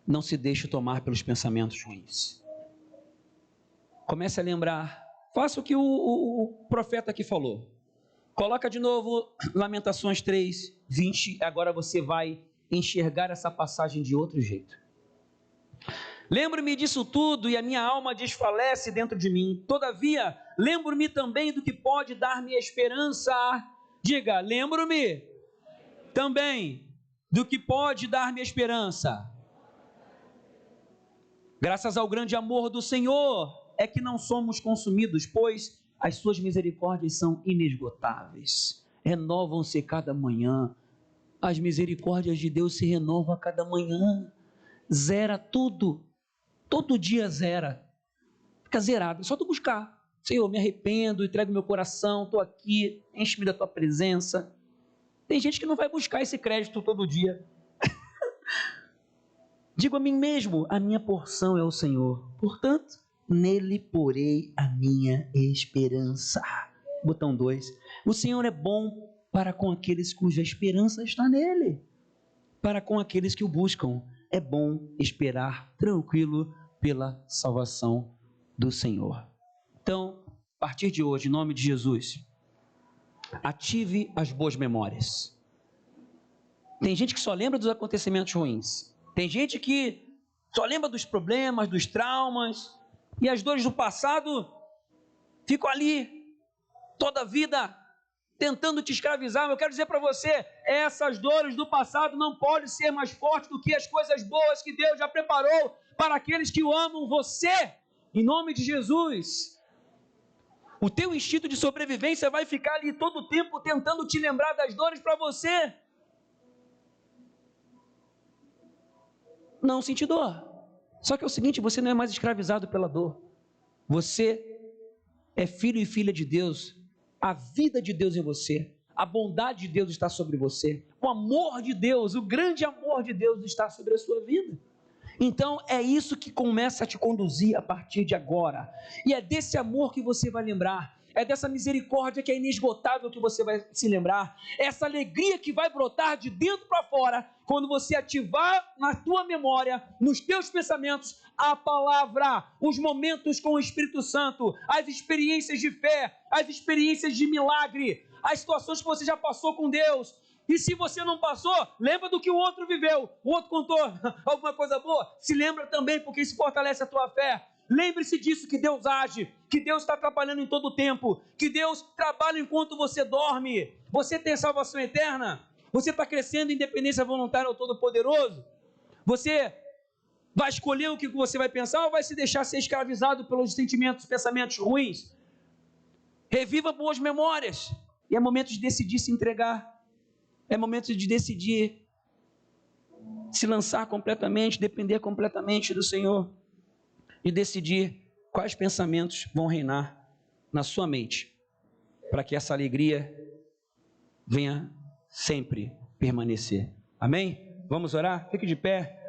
não se deixe tomar pelos pensamentos ruins. Comece a lembrar, faça o que o profeta aqui falou. Coloca de novo Lamentações 3, 20, agora você vai enxergar essa passagem de outro jeito. Lembro-me disso tudo e a minha alma desfalece dentro de mim. Todavia, lembro-me também do que pode dar-me esperança. Diga, lembro-me também do que pode dar-me esperança. Graças ao grande amor do Senhor é que não somos consumidos, pois as suas misericórdias são inesgotáveis. Renovam-se cada manhã. As misericórdias de Deus se renovam a cada manhã. Zera tudo. Todo dia zera. Fica zerado. É só tu buscar. Senhor, me arrependo, entrego meu coração, estou aqui, enche-me da tua presença. Tem gente que não vai buscar esse crédito todo dia. Digo a mim mesmo, a minha porção é o Senhor. Portanto, nele porei a minha esperança. Botão 2. O Senhor é bom para com aqueles cuja esperança está nele. Para com aqueles que o buscam. É bom esperar tranquilo pela salvação do Senhor. Então, a partir de hoje, em nome de Jesus, ative as boas memórias. Tem gente que só lembra dos acontecimentos ruins. Tem gente que só lembra dos problemas, dos traumas, e as dores do passado ficam ali toda a vida tentando te escravizar. Eu quero dizer para você, essas dores do passado não podem ser mais fortes do que as coisas boas que Deus já preparou para aqueles que o amam. Você, em nome de Jesus, o teu instinto de sobrevivência vai ficar ali todo o tempo tentando te lembrar das dores para você não sentir dor. Só que é o seguinte, você não é mais escravizado pela dor. Você é filho e filha de Deus. A vida de Deus em você, a bondade de Deus está sobre você, o amor de Deus, o grande amor de Deus está sobre a sua vida. Então é isso que começa a te conduzir a partir de agora, e é desse amor que você vai lembrar, é dessa misericórdia que é inesgotável que você vai se lembrar, essa alegria que vai brotar de dentro para fora, quando você ativar na tua memória, nos teus pensamentos, a palavra, os momentos com o Espírito Santo, as experiências de fé, as experiências de milagre, as situações que você já passou com Deus. E se você não passou, lembra do que o outro viveu, o outro contou alguma coisa boa, se lembra também, porque isso fortalece a tua fé. Lembre-se disso, que Deus age, que Deus está trabalhando em todo o tempo, que Deus trabalha enquanto você dorme. Você tem salvação eterna? Você está crescendo em independência voluntária ao Todo-Poderoso? Você vai escolher o que você vai pensar ou vai se deixar ser escravizado pelos sentimentos, pensamentos ruins? Reviva boas memórias. E é momento de decidir se entregar. É momento de decidir se lançar completamente, depender completamente do Senhor. E decidir quais pensamentos vão reinar na sua mente, para que essa alegria venha sempre permanecer. Amém? Vamos orar? Fique de pé.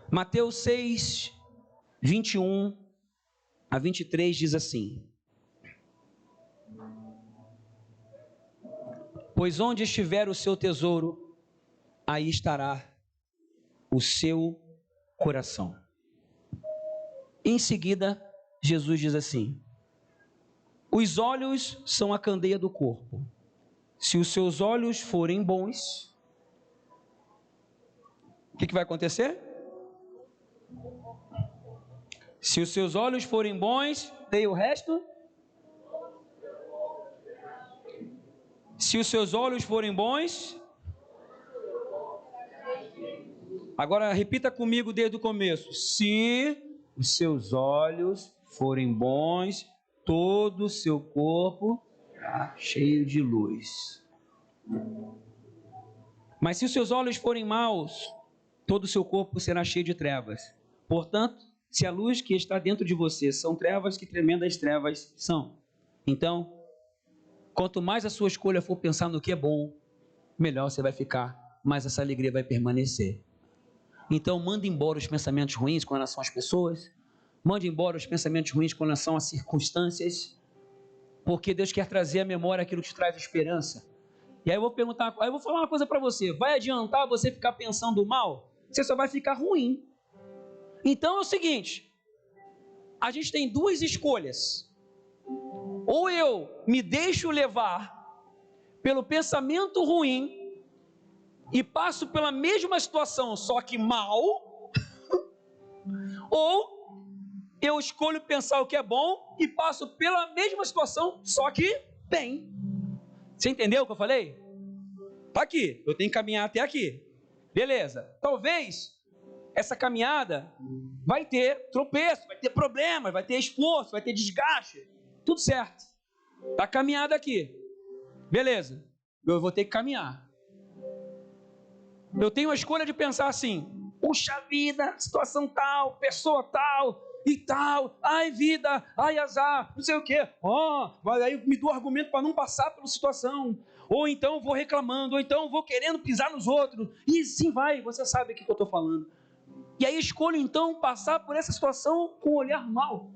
Mateus 6, 21 a 23 diz assim: pois onde estiver o seu tesouro, aí estará o seu coração. Em seguida, Jesus diz assim: os olhos são a candeia do corpo. Se os seus olhos forem bons, o que vai acontecer? Se os seus olhos forem bons, tem o resto? Se os seus olhos forem bons, agora repita comigo desde o começo. Se os seus olhos forem bons, todo o seu corpo está cheio de luz. Mas se os seus olhos forem maus, todo o seu corpo será cheio de trevas. Portanto, se a luz que está dentro de você são trevas, que tremendas trevas são. Então, quanto mais a sua escolha for pensar no que é bom, melhor você vai ficar, mais essa alegria vai permanecer. Então, manda embora os pensamentos ruins com relação às pessoas, mande embora os pensamentos ruins com relação às circunstâncias, porque Deus quer trazer à memória aquilo que te traz esperança. E aí eu vou falar uma coisa para você: vai adiantar você ficar pensando mal? Você só vai ficar ruim. Então é o seguinte, a gente tem duas escolhas: ou eu me deixo levar pelo pensamento ruim e passo pela mesma situação, só que mal, ou eu escolho pensar o que é bom e passo pela mesma situação, só que bem. Você entendeu o que eu falei? Tá aqui, eu tenho que caminhar até aqui. Beleza, talvez essa caminhada vai ter tropeço, vai ter problemas, vai ter esforço, vai ter desgaste. Tudo certo. Tá caminhada aqui. Beleza, eu vou ter que caminhar. Eu tenho a escolha de pensar assim: puxa vida, situação tal, pessoa tal e tal, ai vida, ai azar, não sei o quê. Aí me dou argumento para não passar pela situação. Ou então vou reclamando, ou então vou querendo pisar nos outros. E sim vai, você sabe o que eu estou falando. E aí escolho então passar por essa situação com um olhar mau,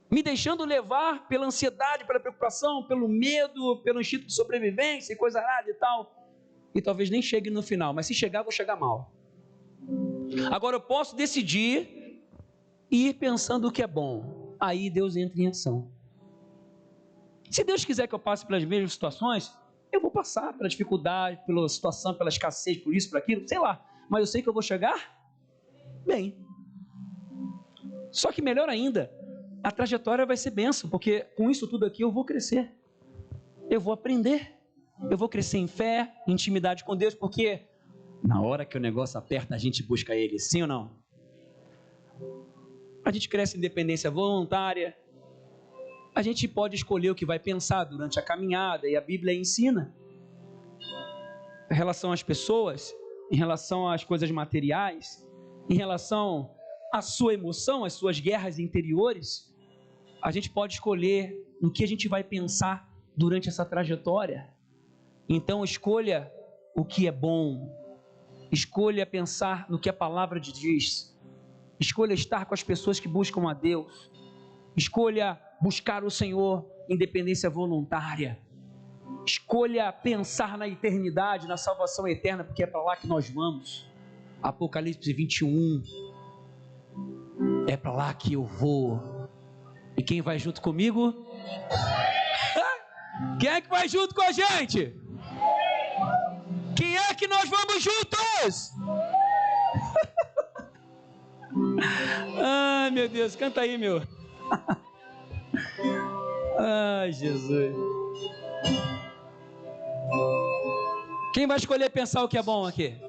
me deixando levar pela ansiedade, pela preocupação, pelo medo, pelo instinto de sobrevivência e coisa arada e tal. E talvez nem chegue no final, mas se chegar, vou chegar mal. Agora eu posso decidir ir pensando o que é bom. Aí Deus entra em ação. Se Deus quiser que eu passe pelas mesmas situações, eu vou passar pela dificuldade, pela situação, pela escassez, por isso, por aquilo, sei lá. Mas eu sei que eu vou chegar bem. Só que melhor ainda, a trajetória vai ser bênção, porque com isso tudo aqui eu vou crescer. Eu vou aprender. Eu vou crescer em fé, em intimidade com Deus, porque na hora que o negócio aperta, a gente busca Ele, sim ou não? A gente cresce em dependência voluntária. A gente pode escolher o que vai pensar durante a caminhada, e a Bíblia ensina. Em relação às pessoas, em relação às coisas materiais, em relação à sua emoção, às suas guerras interiores, a gente pode escolher no que a gente vai pensar durante essa trajetória. Então escolha o que é bom, escolha pensar no que a palavra diz, escolha estar com as pessoas que buscam a Deus, escolha buscar o Senhor em dependência voluntária, escolha pensar na eternidade, na salvação eterna, porque é para lá que nós vamos. Apocalipse 21, é para lá que eu vou. E quem vai junto comigo? Quem é que vai junto com a gente? Quem é que nós vamos juntos? Ai, meu Deus, canta aí, meu. Ai, Jesus. Quem vai escolher pensar o que é bom aqui?